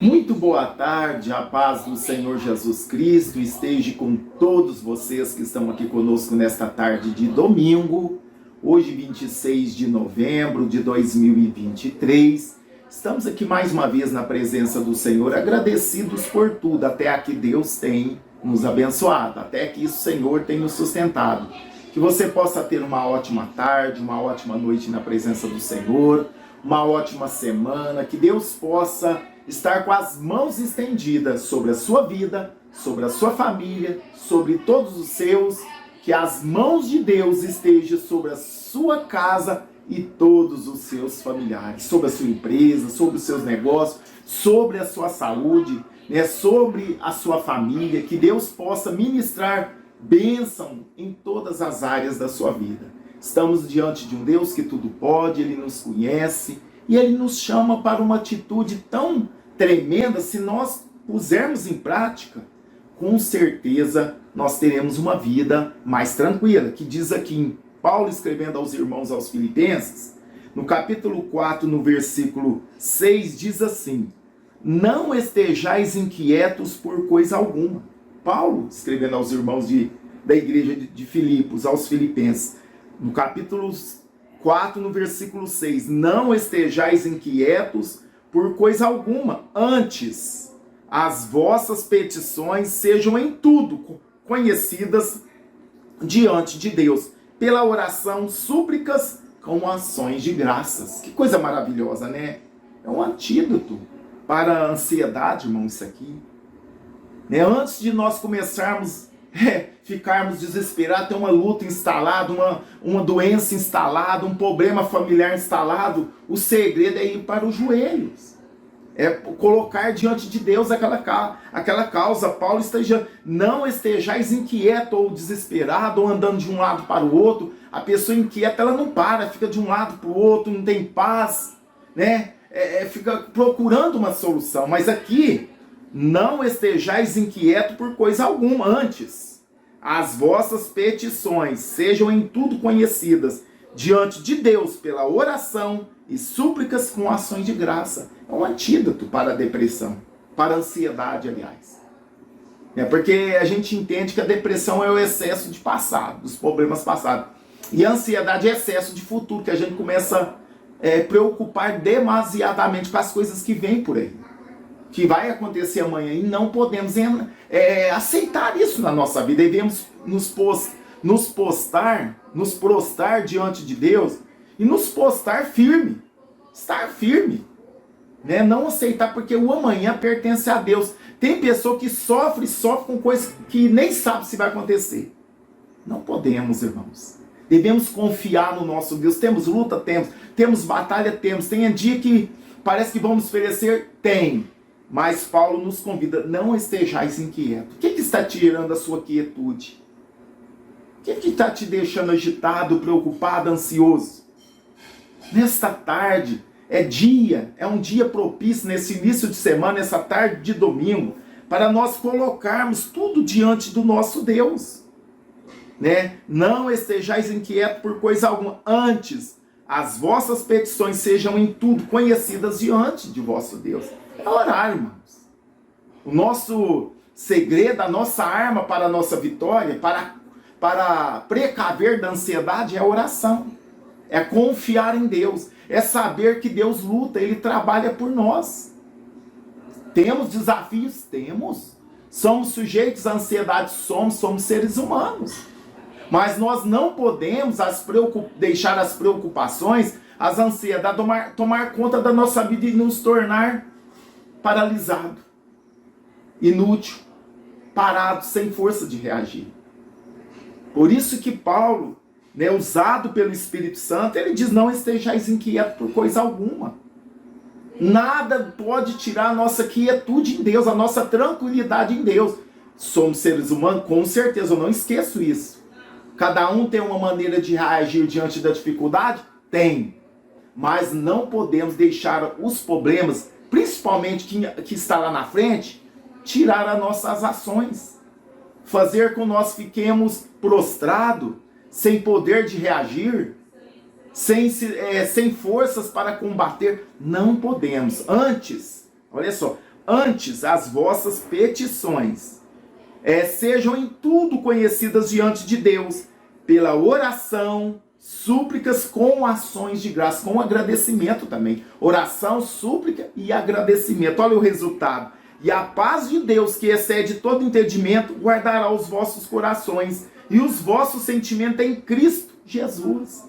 Muito boa tarde, a paz do Senhor Jesus Cristo esteja com todos vocês que estão aqui conosco nesta tarde de domingo, hoje 26 de novembro de 2023. Estamos aqui mais uma vez na presença do Senhor, agradecidos por tudo, até aqui Deus tem nos abençoado, até que o Senhor tem nos sustentado. Que você possa ter uma ótima tarde, uma ótima noite na presença do Senhor, uma ótima semana, que Deus possa estar com as mãos estendidas sobre a sua vida, sobre a sua família, sobre todos os seus, que as mãos de Deus estejam sobre a sua casa e todos os seus familiares, sobre a sua empresa, sobre os seus negócios, sobre a sua saúde, sobre a sua família, que Deus possa ministrar bênção em todas as áreas da sua vida. Estamos diante de um Deus que tudo pode, Ele nos conhece e Ele nos chama para uma atitude tão tremenda. Se nós pusermos em prática, com certeza nós teremos uma vida mais tranquila, que diz aqui em Paulo escrevendo aos irmãos aos Filipenses, no capítulo 4, no versículo 6, diz assim: não estejais inquietos por coisa alguma. Paulo escrevendo aos irmãos da igreja de Filipos, aos Filipenses, no capítulo 4, no versículo 6, não estejais inquietos por coisa alguma, antes as vossas petições sejam em tudo conhecidas diante de Deus, pela oração, súplicas com ações de graças. Que coisa maravilhosa, né? É um antídoto para a ansiedade, irmão, isso aqui. Antes de nós começarmos ficarmos desesperados, ter uma luta instalada, uma doença instalada, um problema familiar instalado, o segredo é ir para os joelhos. É colocar diante de Deus aquela causa. Paulo não estejais inquieto ou desesperado, ou andando de um lado para o outro. A pessoa inquieta, ela não para, fica de um lado para o outro, não tem paz, né? Fica procurando uma solução. Mas aqui, não estejais inquieto por coisa alguma, antes as vossas petições sejam em tudo conhecidas diante de Deus pela oração e súplicas com ações de graça. É um antídoto para a depressão, para a ansiedade, aliás. Porque a gente entende que a depressão é o excesso de passado, dos problemas passados. E a ansiedade é excesso de futuro, que a gente começa a preocupar demasiadamente com as coisas que vêm por aí, que vai acontecer amanhã, e não podemos aceitar isso na nossa vida. Devemos nos prostrar diante de Deus e nos postar firme, estar firme, não aceitar, porque o amanhã pertence a Deus. Tem pessoa que sofre com coisas que nem sabe se vai acontecer. Não podemos, irmãos. Devemos confiar no nosso Deus. Temos luta? Temos batalha? Temos. Tem dia que parece que vamos perecer? Tem. Mas Paulo nos convida: não estejais inquietos. O que está tirando a sua quietude? O que está te deixando agitado, preocupado, ansioso? Nesta tarde, é um dia propício, nesse início de semana, essa tarde de domingo, para nós colocarmos tudo diante do nosso Deus. Não estejais inquietos por coisa alguma, antes as vossas petições sejam em tudo conhecidas diante de vosso Deus. É orar, irmãos. O nosso segredo, a nossa arma para a nossa vitória, para precaver da ansiedade, é a oração. É confiar em Deus. É saber que Deus luta, Ele trabalha por nós. Temos desafios? Temos. Somos sujeitos à ansiedade? Somos seres humanos. Mas nós não podemos deixar as preocupações, as ansiedades tomar conta da nossa vida e nos tornar paralisado, inútil, parado, sem força de reagir. Por isso que Paulo, usado pelo Espírito Santo, ele diz: não estejais inquietos por coisa alguma. Nada pode tirar a nossa quietude em Deus, a nossa tranquilidade em Deus. Somos seres humanos, com certeza, eu não esqueço isso. Cada um tem uma maneira de reagir diante da dificuldade? Tem. Mas não podemos deixar os problemas, principalmente que está lá na frente, tirar as nossas ações. Fazer com que nós fiquemos prostrados, sem poder de reagir, sem forças para combater. Não podemos. Antes, olha só, antes as vossas petições sejam em tudo conhecidas diante de Deus, pela oração, súplicas com ações de graça, com agradecimento também. Oração, súplica e agradecimento. Olha o resultado. E a paz de Deus, que excede todo entendimento, guardará os vossos corações e os vossos sentimentos em Cristo Jesus.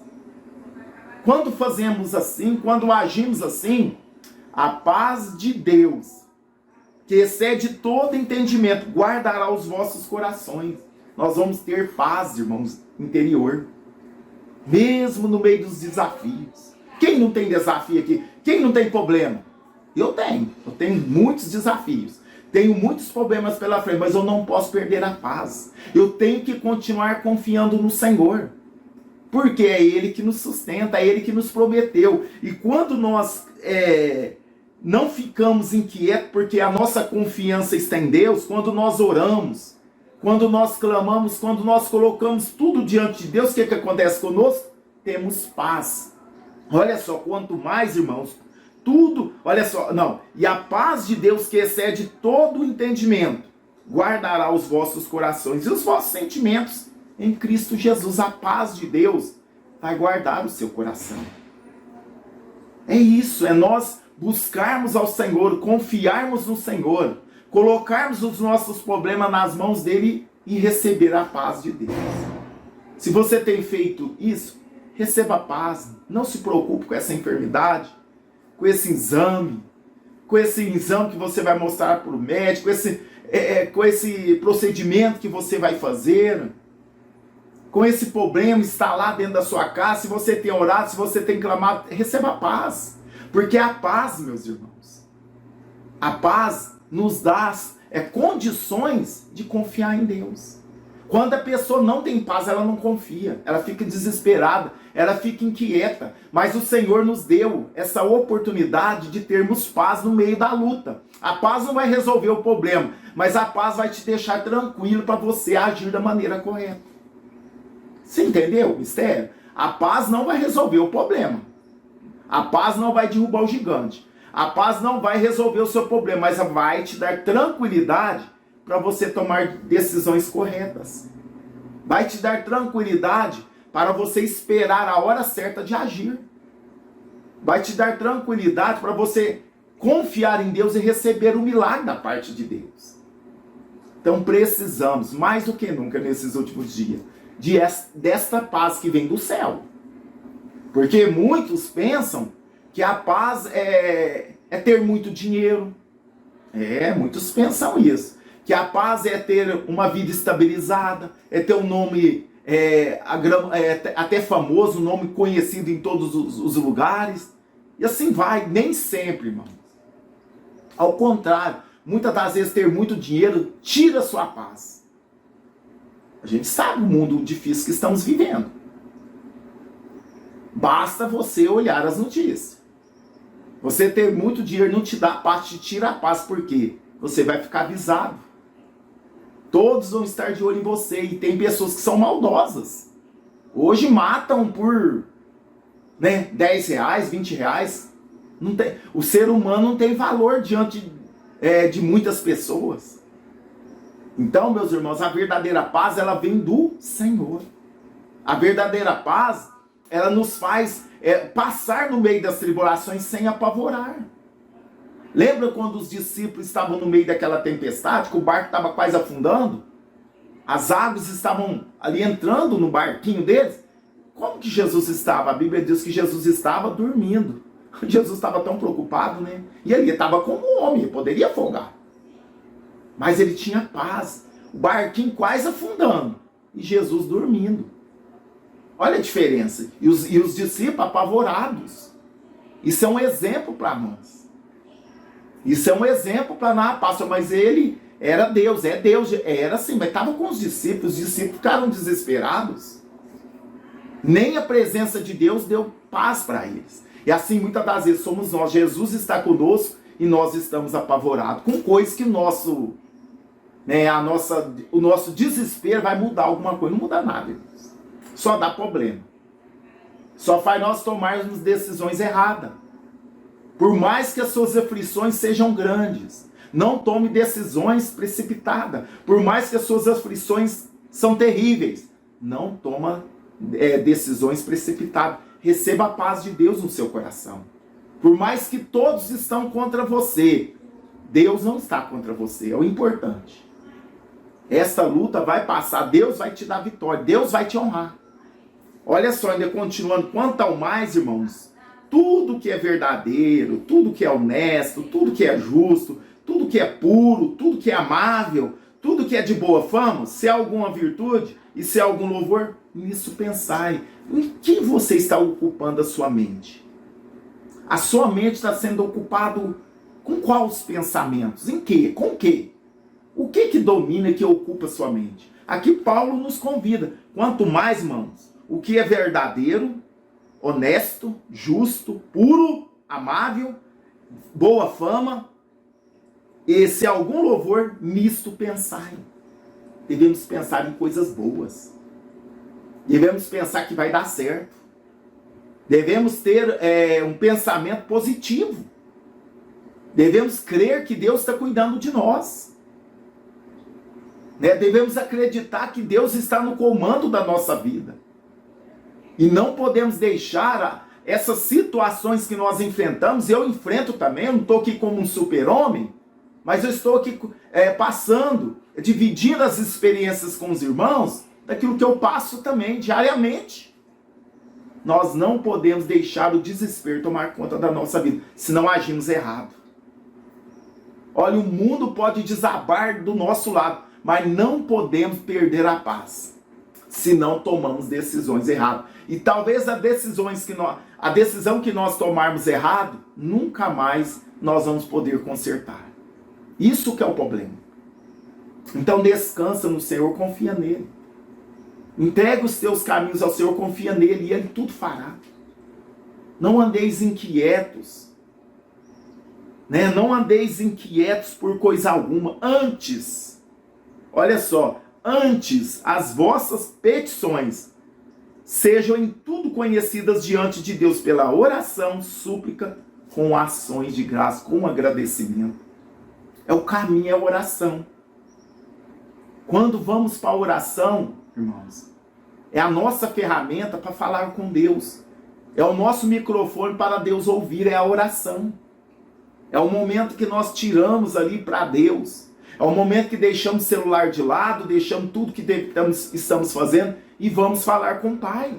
Quando fazemos assim, quando agimos assim, a paz de Deus, que excede todo entendimento, guardará os vossos corações. Nós vamos ter paz, irmãos, interior, mesmo no meio dos desafios. Quem não tem desafio aqui? Quem não tem problema? Eu tenho muitos desafios, tenho muitos problemas pela frente, mas eu não posso perder a paz. Eu tenho que continuar confiando no Senhor, porque é Ele que nos sustenta, é Ele que nos prometeu. E quando nós não ficamos inquietos, porque a nossa confiança está em Deus, quando nós oramos, quando nós clamamos, quando nós colocamos tudo diante de Deus, o que acontece conosco? Temos paz. Olha só, quanto mais, irmãos, tudo, olha só, e a paz de Deus, que excede todo o entendimento, guardará os vossos corações e os vossos sentimentos em Cristo Jesus. A paz de Deus vai guardar o seu coração. É isso, é nós buscarmos ao Senhor, confiarmos no Senhor, colocarmos os nossos problemas nas mãos dele e receber a paz de Deus. Se você tem feito isso, receba a paz. Não se preocupe com essa enfermidade, com esse exame que você vai mostrar para o médico, com esse procedimento que você vai fazer, com esse problema está lá dentro da sua casa. Se você tem orado, se você tem clamado, receba a paz. Porque a paz, meus irmãos, a paz nos dá condições de confiar em Deus. Quando a pessoa não tem paz, ela não confia, ela fica desesperada, ela fica inquieta. Mas o Senhor nos deu essa oportunidade de termos paz no meio da luta. A paz não vai resolver o problema, mas a paz vai te deixar tranquilo para você agir da maneira correta. Você entendeu o mistério? A paz não vai resolver o problema. A paz não vai derrubar o gigante. A paz não vai resolver o seu problema, mas vai te dar tranquilidade para você tomar decisões corretas. Vai te dar tranquilidade para você esperar a hora certa de agir. Vai te dar tranquilidade para você confiar em Deus e receber o milagre da parte de Deus. Então precisamos, mais do que nunca nesses últimos dias, desta paz que vem do céu. Porque muitos pensam que a paz é ter muito dinheiro. Muitos pensam isso. Que a paz é ter uma vida estabilizada, é ter um nome até famoso, um nome conhecido em todos os lugares. E assim vai, nem sempre, irmãos. Ao contrário, muitas das vezes ter muito dinheiro tira a sua paz. A gente sabe o mundo difícil que estamos vivendo. Basta você olhar as notícias. Você ter muito dinheiro não te dá paz, te tira a paz. Por quê? Você vai ficar avisado. Todos vão estar de olho em você. E tem pessoas que são maldosas. Hoje matam por 10 reais, 20 reais. Não tem, o ser humano não tem valor diante de muitas pessoas. Então, meus irmãos, a verdadeira paz, ela vem do Senhor. A verdadeira paz, ela nos faz passar no meio das tribulações sem apavorar. Lembra quando os discípulos estavam no meio daquela tempestade, que o barco estava quase afundando? As águas estavam ali entrando no barquinho deles? Como que Jesus estava? A Bíblia diz que Jesus estava dormindo. Jesus estava tão preocupado, né? E ele estava como um homem, poderia afogar. Mas ele tinha paz. O barquinho quase afundando. E Jesus dormindo. Olha a diferença. E os discípulos apavorados. Isso é um exemplo para nós. Isso é um exemplo para nós. Pastor, mas ele era Deus. É Deus. Era assim, mas estava com os discípulos. Os discípulos ficaram desesperados. Nem a presença de Deus deu paz para eles. E assim, muitas das vezes somos nós. Jesus está conosco e nós estamos apavorados. Com coisas que o nosso desespero vai mudar alguma coisa. Não muda nada, irmãos. Só dá problema. Só faz nós tomarmos decisões erradas. Por mais que as suas aflições sejam grandes, Não tome decisões precipitadas. Por mais que as suas aflições são terríveis, não toma decisões precipitadas. Receba a paz de Deus no seu coração. Por mais que todos estão contra você, Deus não está contra você, é o importante. Esta luta vai passar, Deus vai te dar vitória, Deus vai te honrar. Olha só, ainda continuando, quanto ao mais, irmãos, tudo que é verdadeiro, tudo que é honesto, tudo que é justo, tudo que é puro, tudo que é amável, tudo que é de boa fama, se há alguma virtude e se há algum louvor, nisso pensai. Em que você está ocupando a sua mente? A sua mente está sendo ocupada com quais pensamentos? Em quê? Com quê? O que domina e que ocupa a sua mente? Aqui Paulo nos convida. Quanto mais, irmãos, o que é verdadeiro, honesto, justo, puro, amável, boa fama, e se algum louvor, nisto pensai. Devemos pensar em coisas boas. Devemos pensar que vai dar certo. Devemos ter um pensamento positivo. Devemos crer que Deus está cuidando de nós. Devemos acreditar que Deus está no comando da nossa vida. E não podemos deixar essas situações que nós enfrentamos, eu enfrento também, eu não estou aqui como um super-homem, mas eu estou aqui passando, dividindo as experiências com os irmãos, daquilo que eu passo também diariamente. Nós não podemos deixar o desespero tomar conta da nossa vida, senão agimos errado. Olha, o mundo pode desabar do nosso lado, mas não podemos perder a paz, se não tomamos decisões erradas. E talvez a decisão que nós tomarmos errado, nunca mais nós vamos poder consertar. Isso que é o problema. Então descansa no Senhor, confia nele. Entrega os teus caminhos ao Senhor, confia nele e ele tudo fará. Não andeis inquietos. Não andeis inquietos por coisa alguma. Antes, olha só, antes as vossas petições sejam em tudo conhecidas diante de Deus pela oração, súplica, com ações de graça, com agradecimento. É o caminho, é a oração. Quando vamos para a oração, irmãos, é a nossa ferramenta para falar com Deus. É o nosso microfone para Deus ouvir, é a oração. É o momento que nós tiramos ali para Deus. É o momento que deixamos o celular de lado, deixamos tudo que estamos fazendo e vamos falar com o Pai.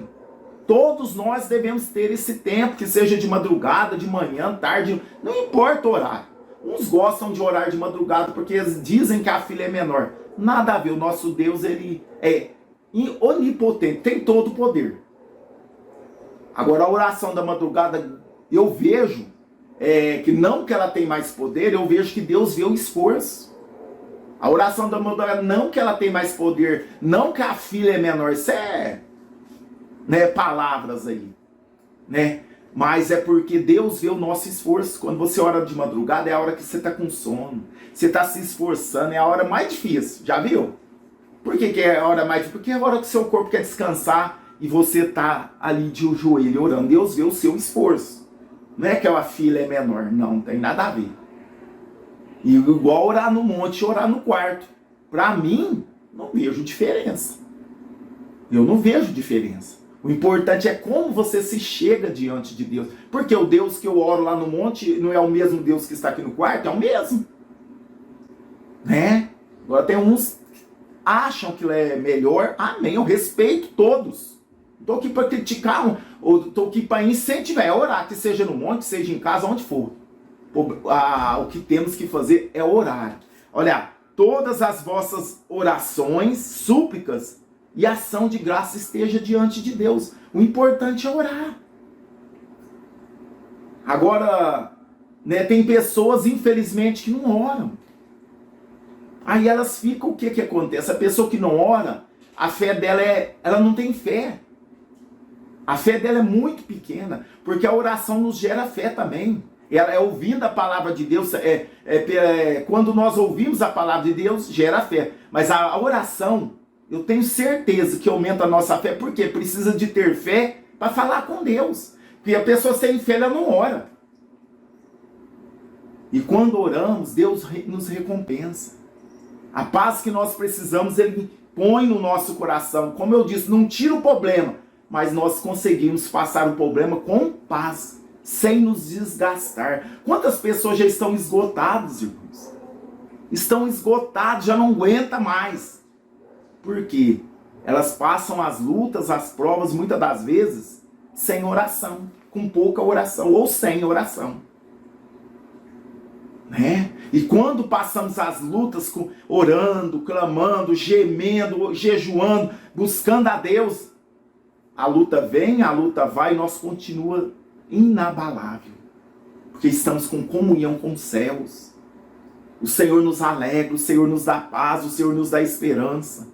Todos nós devemos ter esse tempo, que seja de madrugada, de manhã, tarde, não importa o horário. Uns gostam de orar de madrugada porque eles dizem que a filha é menor. Nada a ver, o nosso Deus ele é onipotente, tem todo o poder. Agora a oração da madrugada, eu vejo que não que ela tem mais poder, eu vejo que Deus vê o esforço. A oração da madrugada, não que ela tem mais poder, não que a filha é menor, isso é palavras aí, mas é porque Deus vê o nosso esforço. Quando você ora de madrugada, é a hora que você está com sono, você está se esforçando, é a hora mais difícil, já viu? Por que é a hora mais difícil? Porque é a hora que o seu corpo quer descansar e você está ali de joelho orando. Deus vê o seu esforço. Não é que a filha é menor, não tem nada a ver. E igual orar no monte, orar no quarto. Para mim, não vejo diferença. Eu não vejo diferença. O importante é como você se chega diante de Deus. Porque o Deus que eu oro lá no monte não é o mesmo Deus que está aqui no quarto? É o mesmo. Agora tem uns que acham que é melhor. Amém, eu respeito todos. Estou aqui para criticar, ou estou aqui para incentivar, é orar, que seja no monte, seja em casa, onde for. O que temos que fazer é orar. Olha, todas as vossas orações, súplicas e ação de graça esteja diante de Deus. O importante é orar. Agora, tem pessoas, infelizmente, que não oram. Aí elas ficam, o que acontece? A pessoa que não ora, a fé dela ela não tem fé. A fé dela é muito pequena, porque a oração nos gera fé também. Ela é ouvindo a palavra de Deus, quando nós ouvimos a palavra de Deus, gera fé. Mas a oração, eu tenho certeza que aumenta a nossa fé, porque precisa de ter fé para falar com Deus. Porque a pessoa sem fé, ela não ora. E quando oramos, Deus nos recompensa. A paz que nós precisamos, Ele põe no nosso coração. Como eu disse, não tira o problema, mas nós conseguimos passar o problema com paz, sem nos desgastar. Quantas pessoas já estão esgotadas, irmãos? Estão esgotadas, já não aguenta mais. Por quê? Elas passam as lutas, as provas, muitas das vezes, sem oração, com pouca oração, ou sem oração. Né? E quando passamos as lutas orando, clamando, gemendo, jejuando, buscando a Deus, a luta vem, a luta vai, e nós continua inabalável, porque estamos com comunhão com os céus. O Senhor nos alegra, o Senhor nos dá paz, o Senhor nos dá esperança.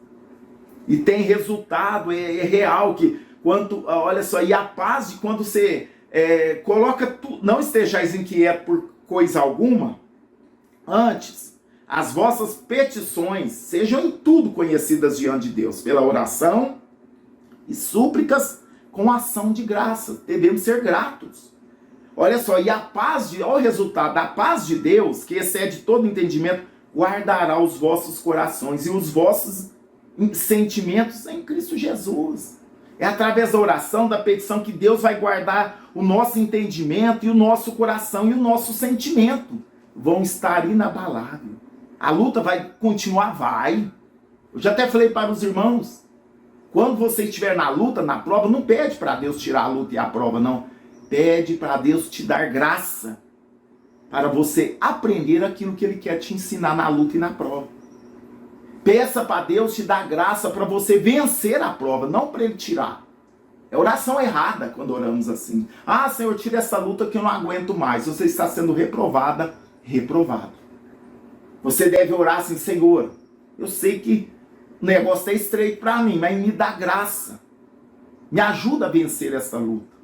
E tem resultado, é real, que quando, olha só, e a paz de quando você coloca tudo, não estejais inquietos por coisa alguma, antes, as vossas petições sejam em tudo conhecidas diante de Deus, pela oração e súplicas com ação de graça. Devemos ser gratos. Olha só, e a paz, olha o resultado, a paz de Deus, que excede todo entendimento, guardará os vossos corações e os vossos sentimentos em Cristo Jesus. É através da oração, da petição, que Deus vai guardar o nosso entendimento e o nosso coração e o nosso sentimento. Vão estar inabaláveis. A luta vai continuar, vai. Eu já até falei para os irmãos, quando você estiver na luta, na prova, não pede para Deus tirar a luta e a prova, não. Pede para Deus te dar graça, para você aprender aquilo que Ele quer te ensinar na luta e na prova. Peça para Deus te dar graça para você vencer a prova, não para Ele tirar. É oração errada quando oramos assim. Ah, Senhor, tira essa luta que eu não aguento mais. Você está sendo reprovada, reprovado. Você deve orar assim: Senhor, eu sei que o negócio é estreito para mim, mas me dá graça. Me ajuda a vencer essa luta.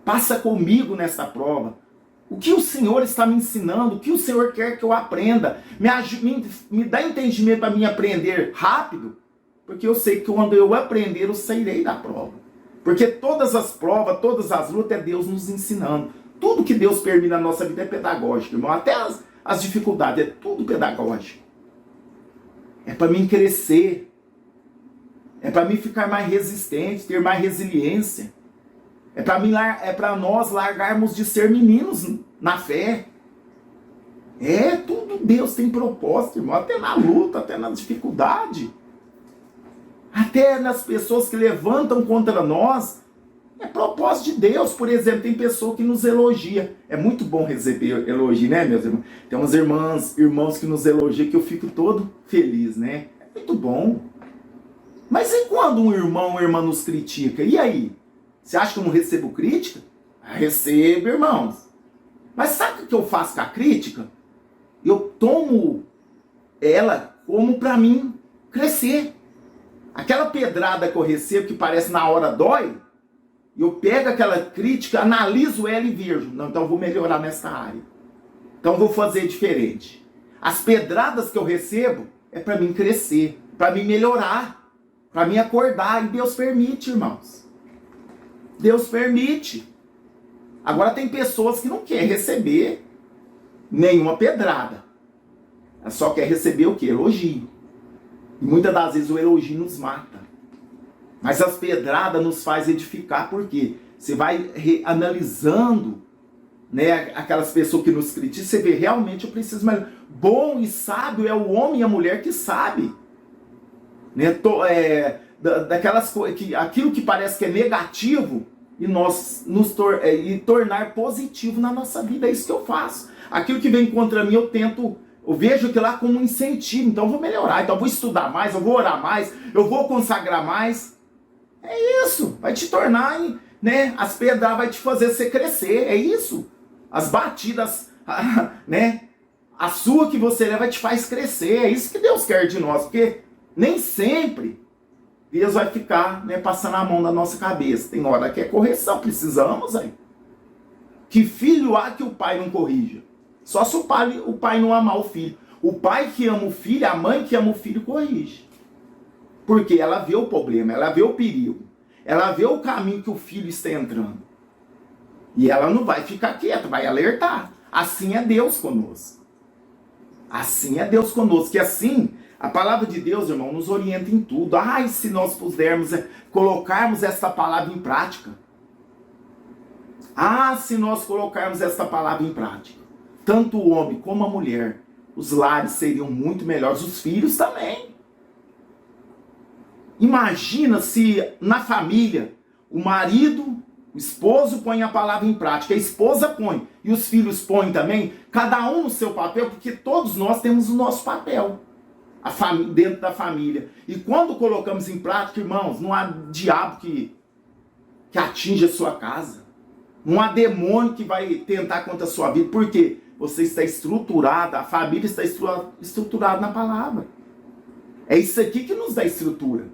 Passa comigo nessa prova. O que o Senhor está me ensinando? O que o Senhor quer que eu aprenda? Me dá entendimento para mim aprender rápido, porque eu sei que quando eu aprender, eu sairei da prova. Porque todas as provas, todas as lutas, é Deus nos ensinando. Tudo que Deus permite na nossa vida é pedagógico, irmão. Até as dificuldades, é tudo pedagógico. É para mim crescer. É para mim ficar mais resistente, ter mais resiliência. É para nós largarmos de ser meninos na fé. Tudo Deus tem propósito, irmão. Até na luta, até na dificuldade. Até nas pessoas que levantam contra nós. É propósito de Deus. Por exemplo, tem pessoa que nos elogia. É muito bom receber elogio, né, meus irmãos? Tem umas irmãos que nos elogiam que eu fico todo feliz, né? É muito bom. Mas e quando um irmão ou irmã nos critica? E aí? Você acha que eu não recebo crítica? Recebo, irmãos. Mas sabe o que eu faço com a crítica? Eu tomo ela como para mim crescer. Aquela pedrada que eu recebo, que parece na hora dói, eu pego aquela crítica, analiso ela e vejo. Não, então eu vou melhorar nessa área. Então eu vou fazer diferente. As pedradas que eu recebo é para mim crescer, para mim melhorar, para mim acordar. E Deus permite, irmãos. Deus permite. Agora tem pessoas que não querem receber nenhuma pedrada. Ela só quer receber o quê? Elogio. E muitas das vezes o elogio nos mata. Mas as pedradas nos faz edificar. Por quê? Você vai analisando, né, aquelas pessoas que nos criticam. Você vê, realmente eu preciso melhorar. Bom e sábio é o homem e a mulher que sabe. Né? Daquelas coisas, aquilo que parece que é negativo, e nós e tornar positivo na nossa vida. É isso que eu faço. Aquilo que vem contra mim, eu vejo aquilo lá como um incentivo. Então eu vou melhorar, então eu vou estudar mais, eu vou orar mais, eu vou consagrar mais. É isso, vai te tornar, né? As pedradas vai te fazer você crescer, é isso. As batidas, né? A sua que você leva te faz crescer, é isso que Deus quer de nós, porque nem sempre Deus vai ficar, né, passando a mão na nossa cabeça. Tem hora que é correção, precisamos aí. Que filho há que o pai não corrija? Só se o pai não amar o filho. O pai que ama o filho, a mãe que ama o filho, corrige. Porque ela vê o problema, ela vê o perigo. Ela vê o caminho que o filho está entrando. E ela não vai ficar quieta, vai alertar. Assim é Deus conosco. Assim é Deus conosco. E assim, a palavra de Deus, irmão, nos orienta em tudo. Ai, se nós pudermos colocarmos essa palavra em prática. Ah, se nós colocarmos essa palavra em prática. Tanto o homem como a mulher, os lares seriam muito melhores. Os filhos também. Imagina se na família o marido, o esposo põe a palavra em prática, a esposa põe e os filhos põem também, cada um no seu papel, porque todos nós temos o nosso papel dentro da família. E quando colocamos em prática, irmãos, não há diabo que atinja a sua casa. Não há demônio que vai tentar contra a sua vida. Por quê? Você está estruturada, a família está estruturada na palavra. É isso aqui que nos dá estrutura.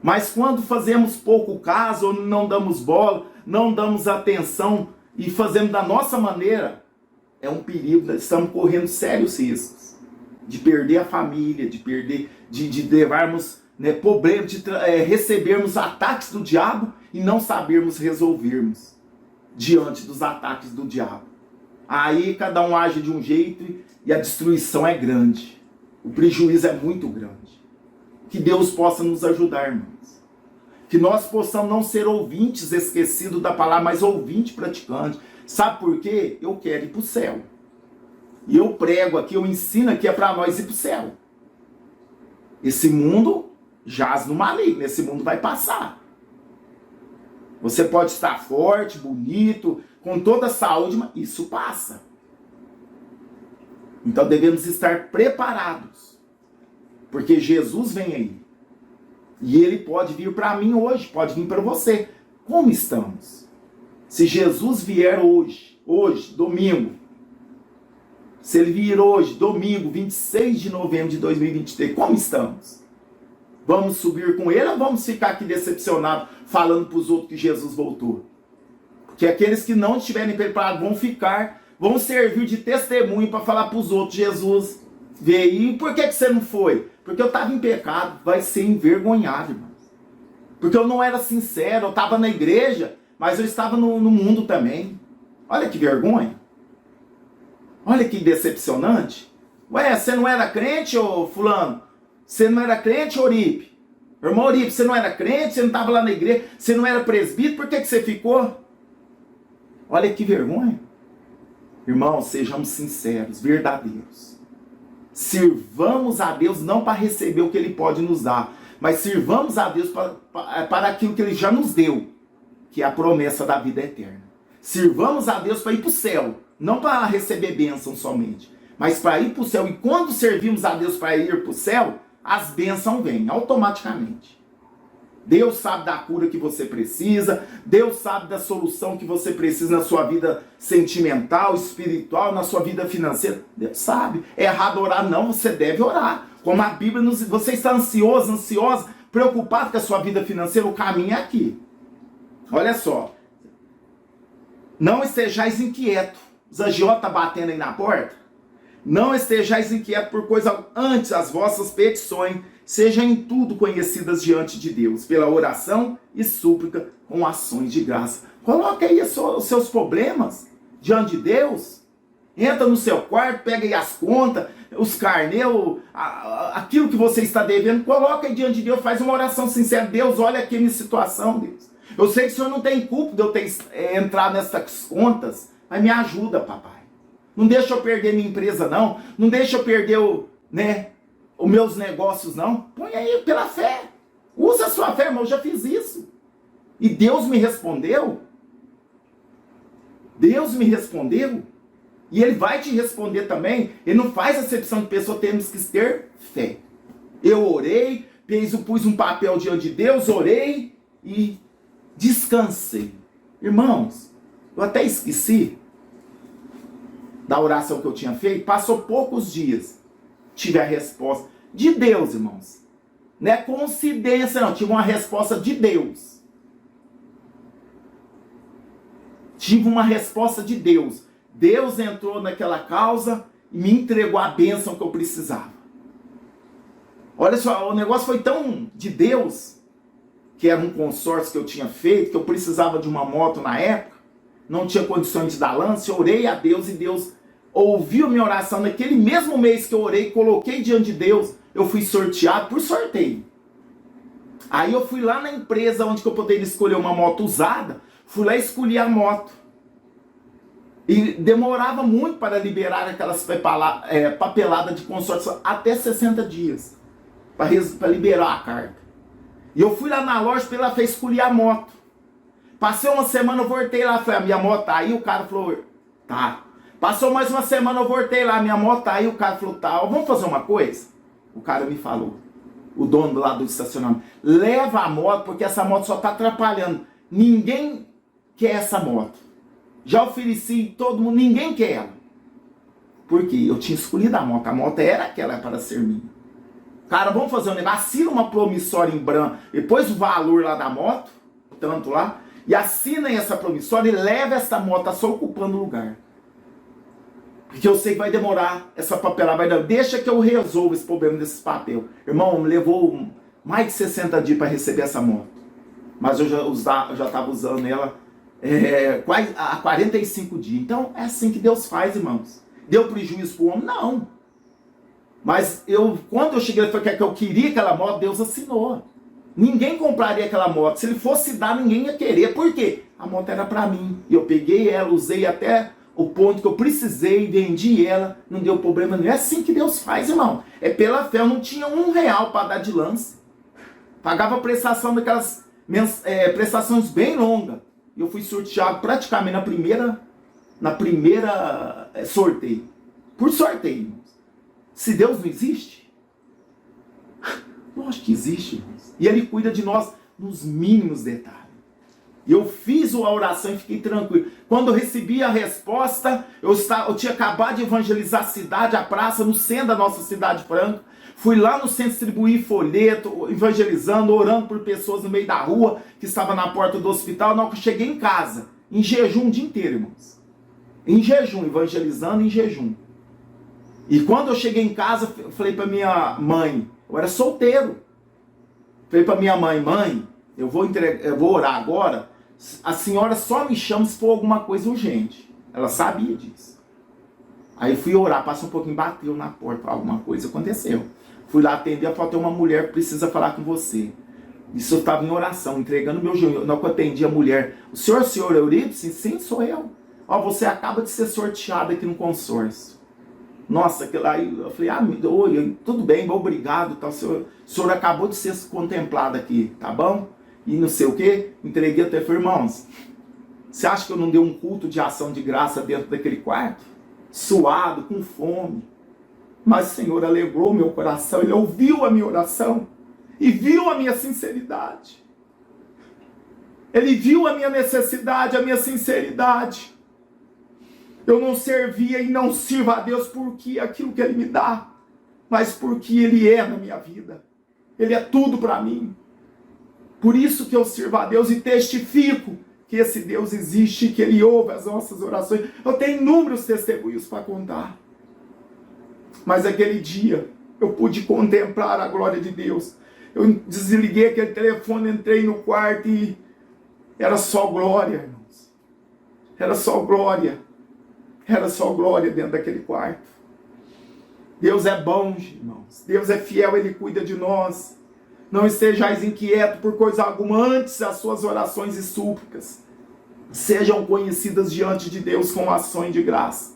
Mas quando fazemos pouco caso, ou não damos bola, não damos atenção e fazemos da nossa maneira, é um perigo. Estamos correndo sérios riscos de perder a família, de levarmos problemas, de recebermos ataques do diabo e não sabermos resolvermos diante dos ataques do diabo. Aí cada um age de um jeito e a destruição é grande. O prejuízo é muito grande. Que Deus possa nos ajudar, irmãos. Que nós possamos não ser ouvintes esquecidos da palavra, mas ouvinte praticante. Sabe por quê? Eu quero ir para o céu. E eu prego aqui, eu ensino aqui, é para nós ir para o céu. Esse mundo jaz no maligno, esse mundo vai passar. Você pode estar forte, bonito, com toda a saúde, mas isso passa. Então devemos estar preparados. Porque Jesus vem aí. E ele pode vir para mim hoje, pode vir para você. Como estamos? Se Jesus vier hoje, domingo, se ele vir hoje, domingo, 26 de novembro de 2023, como estamos? Vamos subir com ele ou vamos ficar aqui decepcionados, falando para os outros que Jesus voltou? Porque aqueles que não estiverem preparados vão servir de testemunho para falar para os outros, Jesus veio. E por que você não foi? Porque eu estava em pecado. Vai ser envergonhado, irmãos. Porque eu não era sincero, eu estava na igreja, mas eu estava no mundo também. Olha que vergonha. Olha que decepcionante. Ué, você não era crente, ô fulano? Você não era crente, Oripe? Irmão Oripe, você não era crente? Você não estava lá na igreja? Você não era presbítero? Por que você ficou? Olha que vergonha. Irmãos, sejamos sinceros, verdadeiros. Sirvamos a Deus não para receber o que Ele pode nos dar, mas sirvamos a Deus para aquilo que Ele já nos deu, que é a promessa da vida eterna. Sirvamos a Deus para ir para o céu, não para receber bênção somente, mas para ir para o céu. E quando servimos a Deus para ir para o céu, as bênçãos vêm automaticamente. Deus sabe da cura que você precisa, Deus sabe da solução que você precisa na sua vida sentimental, espiritual, na sua vida financeira. Deus sabe. É errado orar? Não, você deve orar. Como a Bíblia nos... Você está ansioso, ansiosa, preocupado com a sua vida financeira, o caminho é aqui. Olha só. Não estejais inquietos. Os agiotas estão batendo aí na porta. Não estejais inquietos por coisa antes as vossas petições sejam em tudo conhecidas diante de Deus, pela oração e súplica com ações de graça. Coloque aí os seus problemas diante de Deus. Entra no seu quarto, pega aí as contas, os carnês, aquilo que você está devendo, coloca aí diante de Deus, faz uma oração sincera. Deus, olha aqui a minha situação, Deus. Eu sei que o Senhor não tem culpa de eu ter entrado nessas contas, mas me ajuda, papai. Não deixa eu perder minha empresa, não. Não deixa eu perder os meus negócios, não. Põe aí pela fé. Usa a sua fé, irmão. Eu já fiz isso. E Deus me respondeu. Deus me respondeu. E Ele vai te responder também. Ele não faz acepção de pessoa, temos que ter fé. Eu orei, pus um papel diante de Deus, orei e descansei. Irmãos, eu até esqueci da oração que eu tinha feito. Passou poucos dias, tive a resposta de Deus, irmãos. Não é coincidência, não. Tive uma resposta de Deus. Tive uma resposta de Deus. Deus entrou naquela causa e me entregou a bênção que eu precisava. Olha só, o negócio foi tão de Deus, que era um consórcio que eu tinha feito, que eu precisava de uma moto na época. não tinha condições de dar lance, eu orei a Deus e Deus ouviu minha oração. Naquele mesmo mês que eu orei, coloquei diante de Deus, eu fui sorteado por sorteio. Aí eu fui lá na empresa onde eu poderia escolher uma moto usada, fui lá e escolhi a moto. E demorava muito para liberar aquelas papeladas de consórcio, até 60 dias, para liberar a carta. E eu fui lá na loja, ela fez escolher a moto. Passei uma semana, eu voltei lá, falei, a minha moto tá aí? O cara falou, tá. Passou mais uma semana, eu voltei lá, minha moto tá aí? O cara falou, tá. Vamos fazer uma coisa? O cara me falou, o dono lá do estacionamento, leva a moto, porque essa moto só tá atrapalhando. Ninguém quer essa moto. Já ofereci todo mundo, ninguém quer ela. Por quê? Eu tinha escolhido a moto era aquela para ser minha. Cara, vamos fazer um negócio, assina uma promissória em branco, depois o valor lá da moto, tanto lá, e assina essa promissória e leva essa moto, tá só ocupando o lugar. Porque eu sei que vai demorar essa papelada, deixa que eu resolvo esse problema desses papel. Irmão, levou mais de 60 dias para receber essa moto. Mas eu já estava usando ela quase há 45 dias. Então é assim que Deus faz, irmãos. Deu prejuízo para o homem? Não. Mas quando eu cheguei, foi que eu queria aquela moto, Deus assinou. Ninguém compraria aquela moto. Se ele fosse dar, ninguém ia querer. Por quê? A moto era para mim. E eu peguei ela, usei até o ponto que eu precisei, vendi ela, não deu problema nenhum. É assim que Deus faz, irmão. É pela fé. Eu não tinha R$1 para dar de lance. Pagava prestação daquelas prestações bem longas. E eu fui sorteado praticamente na primeira sorteio. Por sorteio, irmãos. Se Deus não existe, lógico que existe, irmãos. E Ele cuida de nós nos mínimos detalhes. E eu fiz a oração e fiquei tranquilo. Quando eu recebi a resposta, eu tinha acabado de evangelizar a cidade, a praça, no centro da nossa cidade franca. Fui lá no centro distribuir folheto, evangelizando, orando por pessoas no meio da rua, que estavam na porta do hospital. Na hora que eu cheguei em casa, em jejum o dia inteiro, irmãos. Em jejum, evangelizando em jejum. E quando eu cheguei em casa, eu falei para minha mãe, eu era solteiro. Falei para minha mãe, eu vou orar agora, a senhora só me chama se for alguma coisa urgente. Ela sabia disso. Aí fui orar, passou um pouquinho, bateu na porta, alguma coisa aconteceu. Fui lá atender, ela falou, tem uma mulher que precisa falar com você. Isso eu estava em oração, entregando meu joelho. Na hora que eu atendi a mulher, o senhor Eurípides? Sim, sou eu. Ó, você acaba de ser sorteado aqui no consórcio. Nossa, aquilo aí, eu falei, oi, tudo bem, obrigado, tá, o senhor acabou de ser contemplado aqui, tá bom? E não sei o que, entreguei até, falei, irmãos, você acha que eu não dei um culto de ação de graça dentro daquele quarto? Suado, com fome. Mas o Senhor alegrou meu coração, Ele ouviu a minha oração e viu a minha sinceridade. Ele viu a minha necessidade, a minha sinceridade. Eu não servia e não sirvo a Deus porque aquilo que Ele me dá, mas porque Ele é na minha vida. Ele é tudo para mim. Por isso que eu sirvo a Deus e testifico que esse Deus existe, que Ele ouve as nossas orações. Eu tenho inúmeros testemunhos para contar. Mas aquele dia eu pude contemplar a glória de Deus. Eu desliguei aquele telefone, entrei no quarto e era só glória, irmãos. Era só glória. Era só glória dentro daquele quarto. Deus é bom, irmãos. Deus é fiel, Ele cuida de nós. Não estejais inquietos por coisa alguma, antes as suas orações e súplicas sejam conhecidas diante de Deus com ações de graça.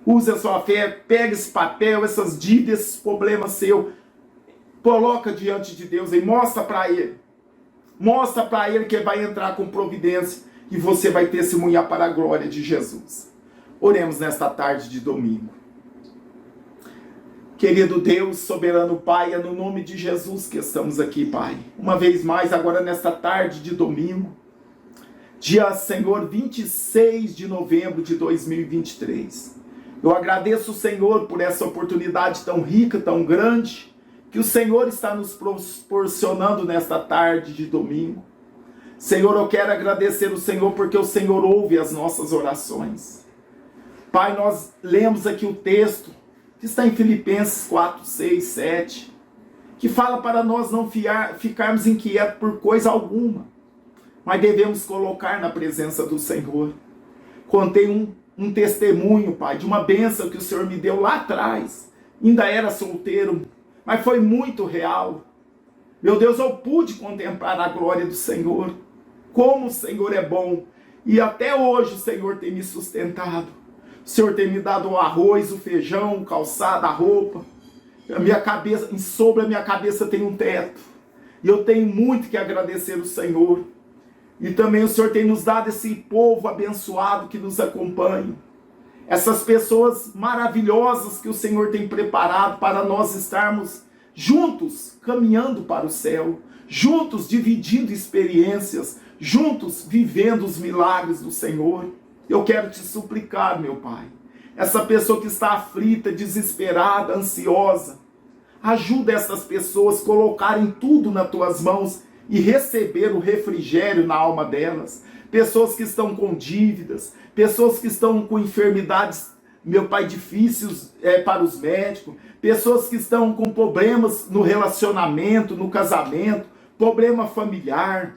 Use a sua fé, pega esse papel, essas dívidas, esses problemas seus, coloca diante de Deus e mostra para Ele. Mostra para Ele que Ele vai entrar com providência e você vai testemunhar para a glória de Jesus. Oremos nesta tarde de domingo. Querido Deus, soberano Pai, é no nome de Jesus que estamos aqui, Pai. Uma vez mais, agora nesta tarde de domingo, dia, Senhor, 26 de novembro de 2023. Eu agradeço o Senhor por essa oportunidade tão rica, tão grande, que o Senhor está nos proporcionando nesta tarde de domingo. Senhor, eu quero agradecer o Senhor porque o Senhor ouve as nossas orações. Pai, nós lemos aqui o texto que está em Filipenses 4, 6, 7, que fala para nós não ficarmos inquietos por coisa alguma, mas devemos colocar na presença do Senhor. Contei um testemunho, Pai, de uma bênção que o Senhor me deu lá atrás. Ainda era solteiro, mas foi muito real. Meu Deus, eu pude contemplar a glória do Senhor. Como o Senhor é bom. E até hoje o Senhor tem me sustentado. O Senhor tem me dado o arroz, o feijão, o calçado, a roupa. A minha cabeça, sobre a minha cabeça tem um teto. E eu tenho muito que agradecer ao Senhor. E também o Senhor tem nos dado esse povo abençoado que nos acompanha. Essas pessoas maravilhosas que o Senhor tem preparado para nós estarmos juntos, caminhando para o céu. Juntos, dividindo experiências. Juntos, vivendo os milagres do Senhor. Eu quero te suplicar, meu Pai. Essa pessoa que está aflita, desesperada, ansiosa. Ajuda essas pessoas a colocarem tudo nas tuas mãos e receber o refrigério na alma delas. Pessoas que estão com dívidas, pessoas que estão com enfermidades, meu Pai, difíceis para os médicos, pessoas que estão com problemas no relacionamento, no casamento, problema familiar,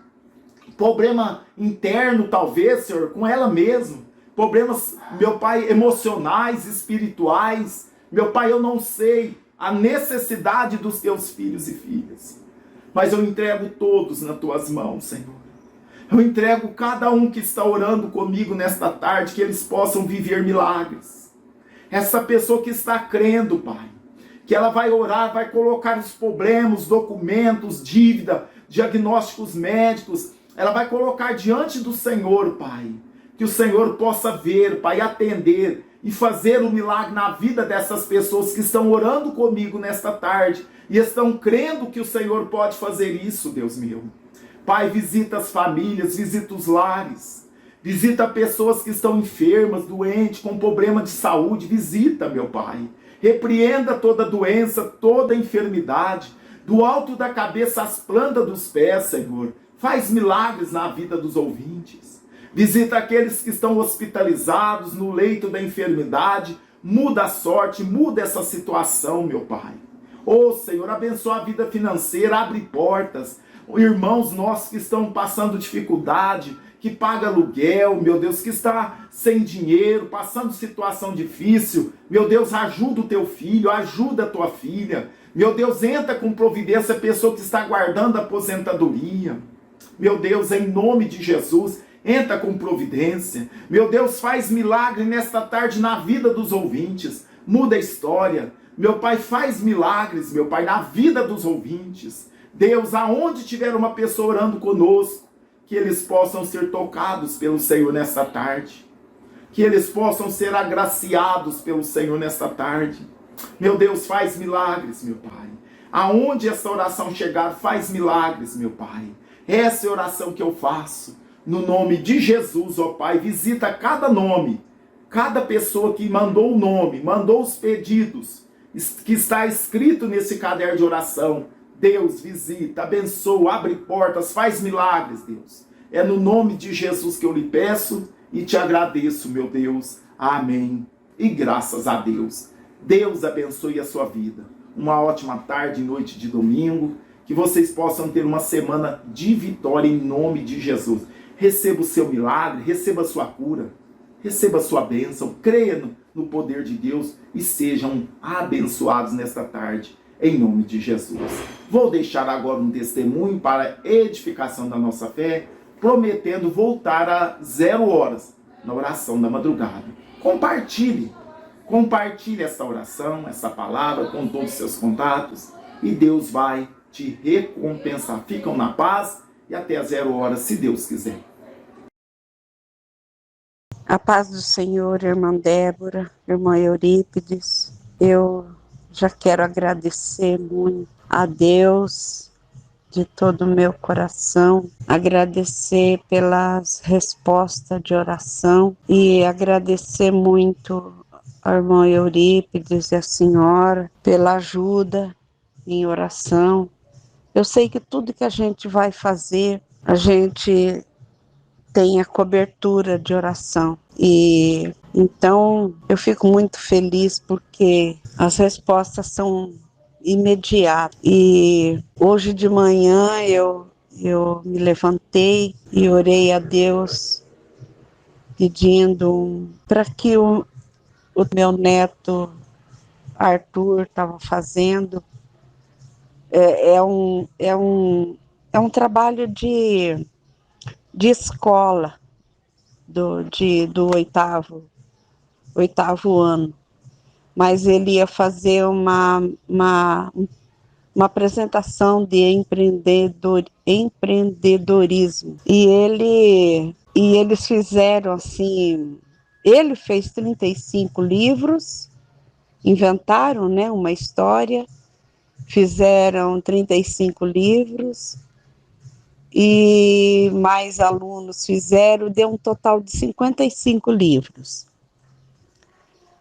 problema interno talvez, Senhor, com ela mesma, problemas, meu Pai, emocionais, espirituais. Meu Pai, eu não sei a necessidade dos teus filhos e filhas, mas eu entrego todos nas tuas mãos, Senhor. Eu entrego cada um que está orando comigo nesta tarde, que eles possam viver milagres. Essa pessoa que está crendo, Pai, que ela vai orar, vai colocar os problemas, documentos, dívida, diagnósticos médicos, ela vai colocar diante do Senhor, Pai. Que o Senhor possa ver, Pai, atender e fazer um milagre na vida dessas pessoas que estão orando comigo nesta tarde e estão crendo que o Senhor pode fazer isso, Deus meu. Pai, visita as famílias, visita os lares, visita pessoas que estão enfermas, doentes, com problema de saúde, visita, meu Pai. Repreenda toda doença, toda enfermidade, do alto da cabeça às plantas dos pés, Senhor. Faz milagres na vida dos ouvintes. Visita aqueles que estão hospitalizados no leito da enfermidade. Muda a sorte, muda essa situação, meu Pai. Ô Senhor, abençoa a vida financeira, abre portas. Irmãos nossos que estão passando dificuldade, que paga aluguel, meu Deus, que está sem dinheiro, passando situação difícil. Meu Deus, ajuda o teu filho, ajuda a tua filha. Meu Deus, entra com providência a pessoa que está guardando a aposentadoria. Meu Deus, em nome de Jesus, entra com providência. Meu Deus, faz milagre nesta tarde na vida dos ouvintes. Muda a história. Meu Pai, faz milagres, meu Pai, na vida dos ouvintes. Deus, aonde tiver uma pessoa orando conosco, que eles possam ser tocados pelo Senhor nesta tarde. Que eles possam ser agraciados pelo Senhor nesta tarde. Meu Deus, faz milagres, meu Pai. Aonde essa oração chegar, faz milagres, meu Pai. Essa é a oração que eu faço. No nome de Jesus, ó Pai, visita cada nome, cada pessoa que mandou o nome, mandou os pedidos, que está escrito nesse caderno de oração. Deus, visita, abençoa, abre portas, faz milagres, Deus. É no nome de Jesus que eu lhe peço e te agradeço, meu Deus. Amém. E graças a Deus. Deus abençoe a sua vida. Uma ótima tarde e noite de domingo. Que vocês possam ter uma semana de vitória em nome de Jesus. Receba o seu milagre, receba a sua cura, receba a sua bênção, creia no poder de Deus e sejam abençoados nesta tarde, em nome de Jesus. Vou deixar agora um testemunho para edificação da nossa fé, prometendo voltar a 0 horas na oração da madrugada. Compartilhe essa oração, essa palavra com todos os seus contatos e Deus vai te recompensar. Ficam na paz e até às 0 horas, se Deus quiser. A paz do Senhor, irmã Débora, irmã Eurípides. Eu já quero agradecer muito a Deus de todo o meu coração, agradecer pelas respostas de oração e agradecer muito a irmã Eurípides e a senhora pela ajuda em oração. Eu sei que tudo que a gente vai fazer, a gente tem a cobertura de oração. E então eu fico muito feliz porque as respostas são imediatas. E hoje de manhã eu me levantei e orei a Deus pedindo para que o meu neto Arthur estava fazendo. É um trabalho de escola do oitavo ano, mas ele ia fazer uma apresentação de empreendedorismo. E eles fizeram assim, ele fez 35 livros, inventaram, né, uma história, fizeram 35 livros, e mais alunos fizeram, deu um total de 55 livros.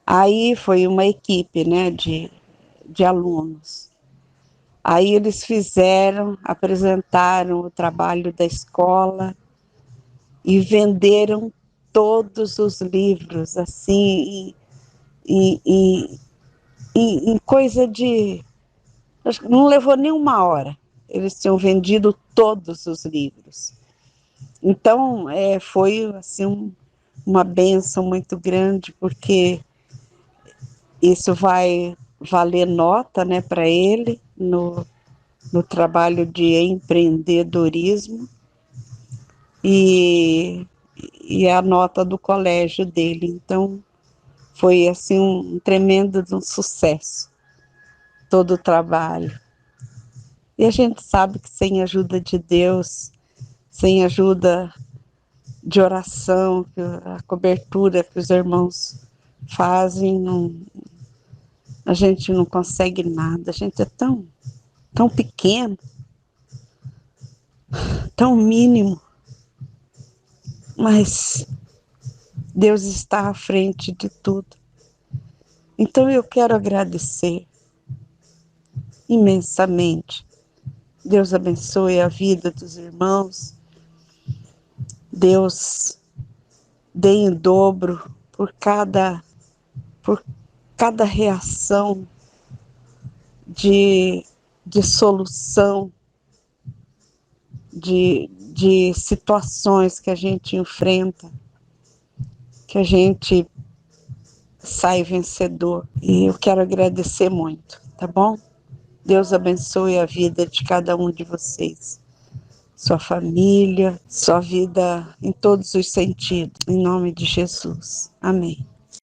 Aí foi uma equipe, né, de alunos. Aí eles apresentaram o trabalho da escola e venderam todos os livros, assim, em coisa de... Não levou nem uma hora. Eles tinham vendido todos os livros. Então, foi assim, uma bênção muito grande, porque isso vai valer nota, né, para ele no trabalho de empreendedorismo e a nota do colégio dele. Então, foi assim um tremendo sucesso, todo o trabalho. E a gente sabe que sem a ajuda de Deus, sem a ajuda de oração, a cobertura que os irmãos fazem, a gente não consegue nada. A gente é tão pequeno, tão mínimo, mas Deus está à frente de tudo. Então eu quero agradecer imensamente. Deus abençoe a vida dos irmãos. Deus dê em dobro por cada reação de solução de situações que a gente enfrenta, que a gente sai vencedor. E eu quero agradecer muito, tá bom? Deus abençoe a vida de cada um de vocês, sua família, sua vida em todos os sentidos, em nome de Jesus. Amém.